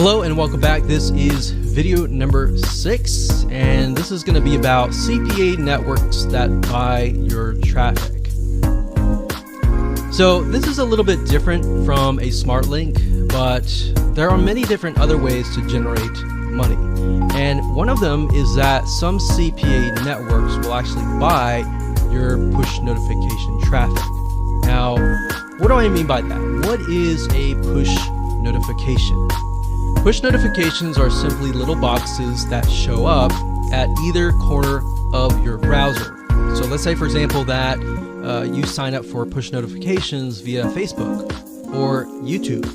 Hello and welcome back. This is video number 6, and this is going to be about CPA networks that buy your traffic. So this is a little bit different from a smart link, but there are many different other ways to generate money. And one of them is that some CPA networks will actually buy your push notification traffic. Now, what do I mean by that? What is a push notification? Push notifications are simply little boxes that show up at either corner of your browser. So let's say, for example, that you sign up for push notifications via Facebook or YouTube.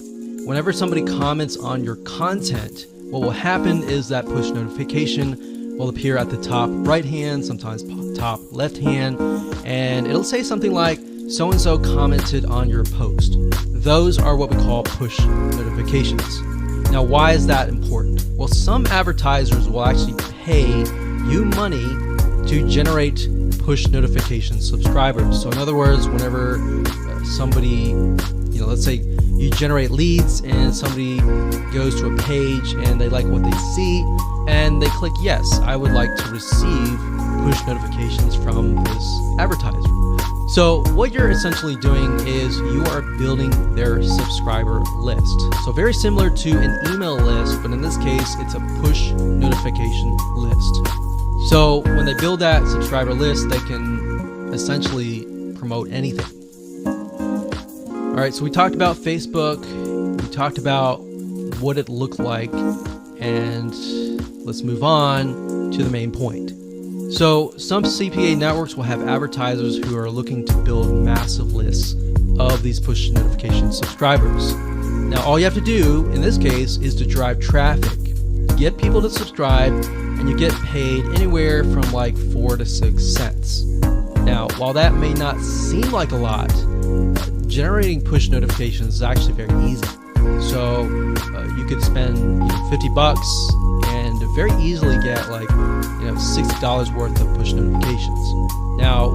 Whenever somebody comments on your content, what will happen is that push notification will appear at the top right hand, sometimes top left hand, and it'll say something like, so-and-so commented on your post. Those are what we call push notifications. Now, why is that important? Well, some advertisers will actually pay you money to generate push notification subscribers. So in other words, whenever somebody, let's say you generate leads and somebody goes to a page and they like what they see and they click yes, I would like to receive push notifications from this advertiser. So what you're essentially doing is you are building their subscriber list. So very similar to an email list, but in this case, it's a push notification list. So when they build that subscriber list, they can essentially promote anything. All right, so we talked about Facebook, we talked about what it looked like, and let's move on to the main point. So some CPA networks will have advertisers who are looking to build massive lists of these push notification subscribers. Now, all you have to do in this case is to drive traffic, get people to subscribe, and you get paid anywhere from like 4 to 6 cents. Now, while that may not seem like a lot, generating push notifications is actually very easy. So you could spend $50 and very easily get like $60 worth of push notifications. Now,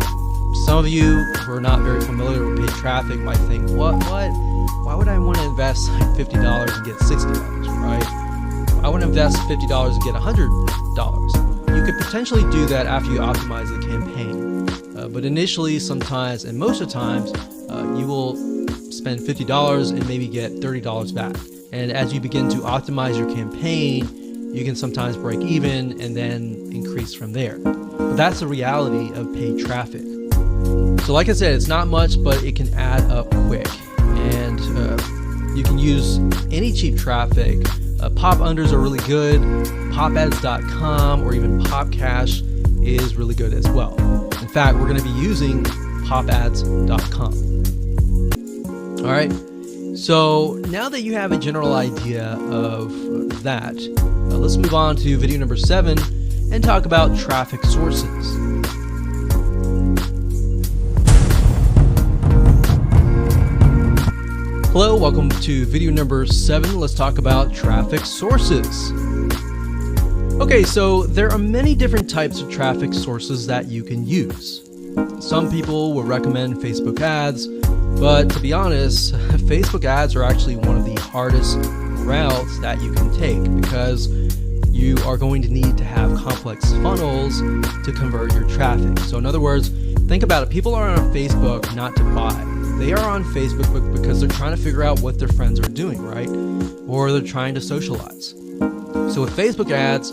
some of you who are not very familiar with paid traffic might think, what? Why would I want to invest like $50 and get $60, right? I want to invest $50 and get $100. You could potentially do that after you optimize the campaign. But initially, sometimes, and most of the times, you will spend $50 and maybe get $30 back. And as you begin to optimize your campaign, you can sometimes break even and then increase from there. But that's the reality of paid traffic. So like I said, it's not much, but it can add up quick. And you can use any cheap traffic. Pop unders are really good. Popads.com or even Popcash is really good as well. In fact, we're going to be using popads.com. All right. So now that you have a general idea of that, let's move on to video number 7 and talk about traffic sources. Hello, welcome to video number 7. Let's talk about traffic sources. Okay, so there are many different types of traffic sources that you can use. Some people will recommend Facebook ads, but to be honest, Facebook ads are actually one of the hardest routes that you can take because you are going to need to have complex funnels to convert your traffic. So in other words, think about it. People are on Facebook not to buy. They are on Facebook because they're trying to figure out what their friends are doing, right? Or they're trying to socialize. So with Facebook ads,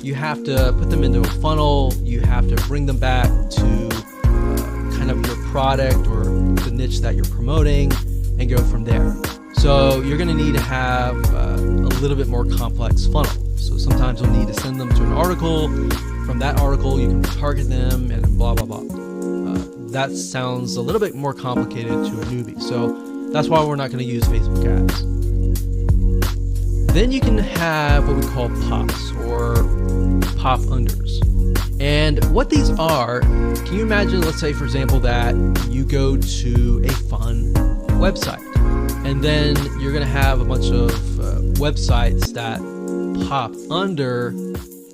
you have to put them into a funnel. You have to bring them back to kind of your product or the niche that you're promoting and go from there. So you're going to need to have a little bit more complex funnel. So sometimes you'll need to send them to an article. From that article, you can target them and blah, blah, blah. That sounds a little bit more complicated to a newbie. So that's why we're not going to use Facebook ads. Then you can have what we call pops or pop unders. And what these are, can you imagine, let's say, for example, that you go to a fun website and then you're going to have a bunch of websites that pop under,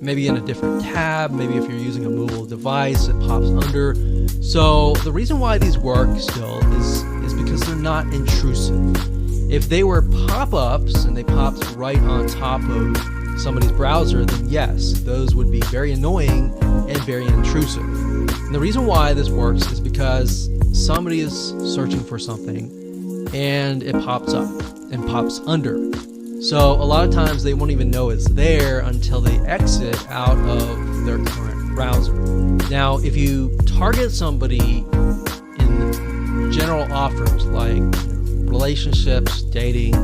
maybe in a different tab, maybe if you're using a mobile device, it pops under. So the reason why these work still is because they're not intrusive. If they were pop-ups and they popped right on top of somebody's browser, then yes, those would be very annoying and very intrusive. And the reason why this works is because somebody is searching for something and it pops up and pops under. So a lot of times they won't even know it's there until they exit out of their current browser. Now, if you target somebody in general offers like relationships, dating,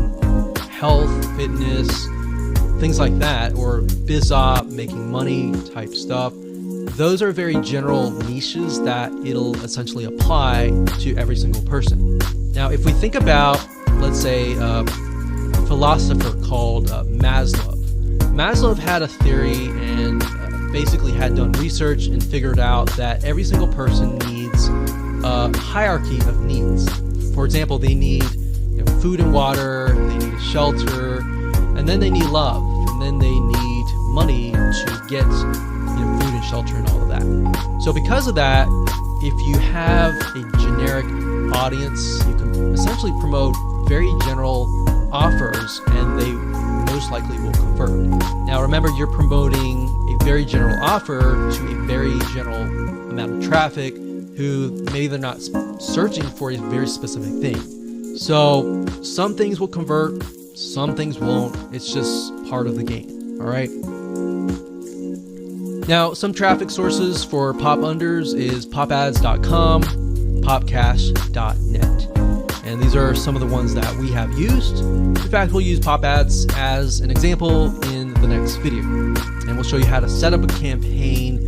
health, fitness, things like that, or biz op, making money type stuff, those are very general niches that it'll essentially apply to every single person. Now, if we think about, let's say, a philosopher called Maslow. Maslow had a theory and basically had done research and figured out that every single person needs a hierarchy of needs. For example, they need food and water, they need a shelter, and then they need love, and then they need money to get food and shelter and all of that. So because of that, if you have a generic audience, you can essentially promote very general offers and they most likely will convert. Now remember, you're promoting a very general offer to a very general amount of traffic who maybe they're not searching for a very specific thing. So some things will convert, some things won't. It's just part of the game, all right? Now, some traffic sources for pop unders is popads.com, popcash.net. And these are some of the ones that we have used. In fact, we'll use pop ads as an example in the next video. And we'll show you how to set up a campaign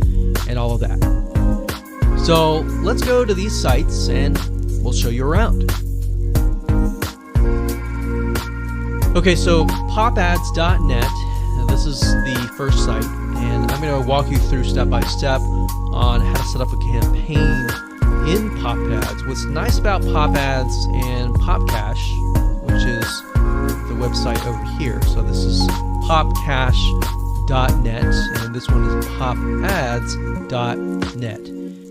and all of that. So let's go to these sites and we'll show you around. Okay, so popads.net, this is the first site, and I'm going to walk you through step by step on how to set up a campaign in Pop Ads. What's nice about Pop Ads and Popcash, which is the website over here, so this is popcash.net and this one is popads.net.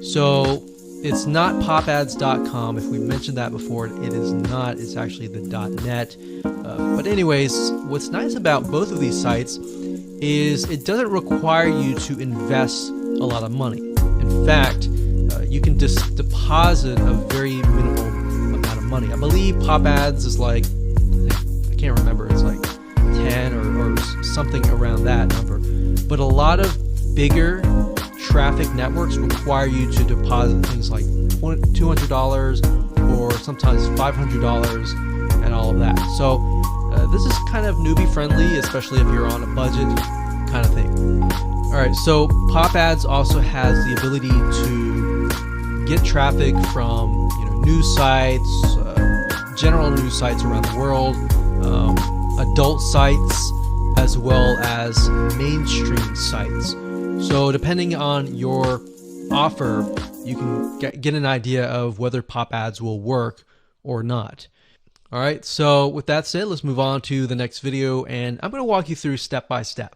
So it's not popads.com. If we mentioned that before, it is not. It's actually the .net. But anyways, what's nice about both of these sites is it doesn't require you to invest a lot of money. In fact, you can just deposit a very minimal amount of money. I believe Pop Ads is like, I can't remember, it's like 10 or something around that number. But a lot of bigger traffic networks require you to deposit things like $200 or sometimes $500 and all of that. So this is kind of newbie friendly, especially if you're on a budget kind of thing. All right, so Pop Ads also has the ability to get traffic from news sites, general news sites around the world, adult sites, as well as mainstream sites. So depending on your offer, you can get an idea of whether Pop Ads will work or not. All right, so with that said, let's move on to the next video, and I'm going to walk you through step by step.